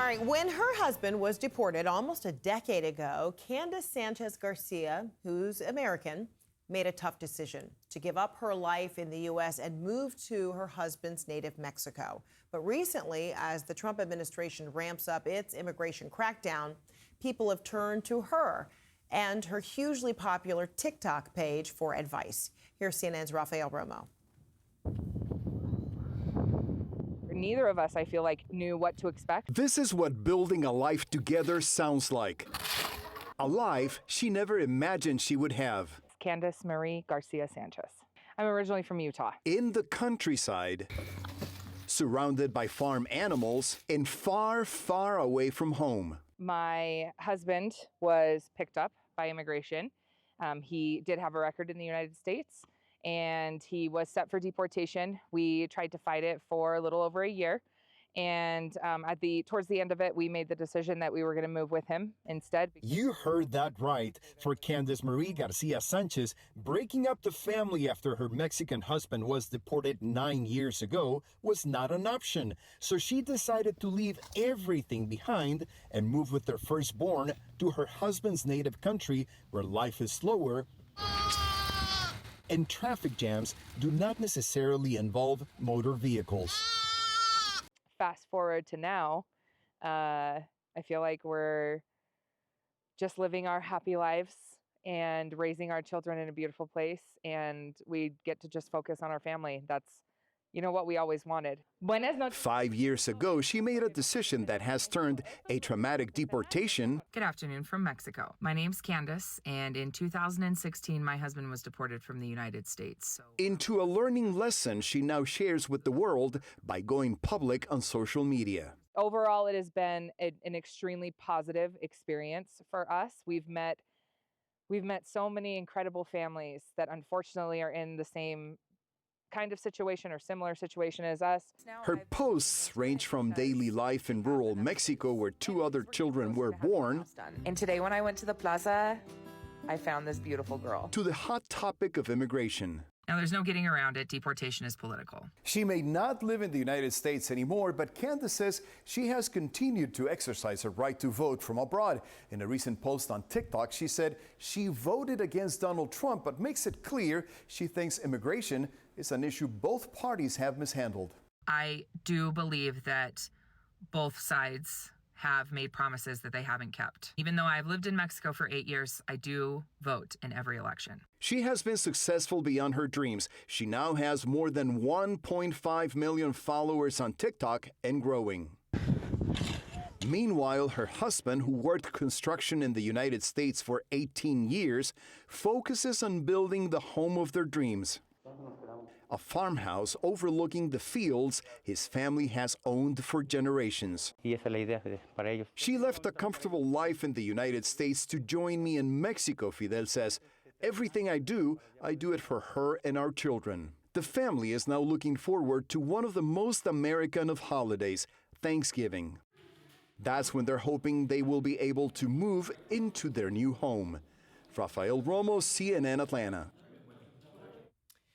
right, when her husband was deported almost a decade ago, Candace Sanchez Garcia, who's American, made a tough decision to give up her life in the U.S. and move to her husband's native Mexico. But recently, as the Trump administration ramps up its immigration crackdown, people have turned to her and her hugely popular TikTok page for advice. Here's CNN's Rafael Romo. Neither of us, I feel like, knew what to expect. This is what building a life together sounds like. A life she never imagined she would have. Candace Marie Garcia Sanchez. I'm originally from Utah. In the countryside, surrounded by farm animals, and far, far away from home. My husband was picked up by immigration. He did have a record in the United States, and he was set for deportation. We tried to fight it for a little over a year. And towards the end of it, we made the decision that we were going to move with him instead. You heard that right. For Candace Marie Garcia Sanchez, breaking up the family after her Mexican husband was deported 9 years ago was not an option. So she decided to leave everything behind and move with their firstborn to her husband's native country, where life is slower and traffic jams do not necessarily involve motor vehicles. Fast forward to now, I feel like we're just living our happy lives and raising our children in a beautiful place, and we get to just focus on our family. That's, what we always wanted. 5 years ago, she made a decision that has turned a traumatic deportation. Good afternoon from Mexico. My name's Candace, and in 2016, my husband was deported from the United States. Into a learning lesson she now shares with the world by going public on social media. Overall, it has been an extremely positive experience for us. We've met so many incredible families that unfortunately are in the same kind of situation or similar situation as us. Her posts range from daily life in rural Mexico, where 2 other children were born, And today when I went to the plaza, I found this beautiful girl. to the hot topic of immigration. Now, there's no getting around it. Deportation is political. She may not live in the United States anymore, but Candace says she has continued to exercise her right to vote from abroad. In a recent post on TikTok, she said she voted against Donald Trump, but makes it clear she thinks immigration is an issue both parties have mishandled. I do believe that both sides have made promises that they haven't kept. Even though I've lived in Mexico for 8 years, I do vote in every election. She has been successful beyond her dreams. She now has more than 1.5 million followers on TikTok and growing. Meanwhile, her husband, who worked construction in the United States for 18 years, focuses on building the home of their dreams. A farmhouse overlooking the fields his family has owned for generations. She left a comfortable life in the United States to join me in Mexico, Fidel says. Everything I do it for her and our children. The family is now looking forward to one of the most American of holidays, Thanksgiving. That's when they're hoping they will be able to move into their new home. Rafael Romo, CNN Atlanta.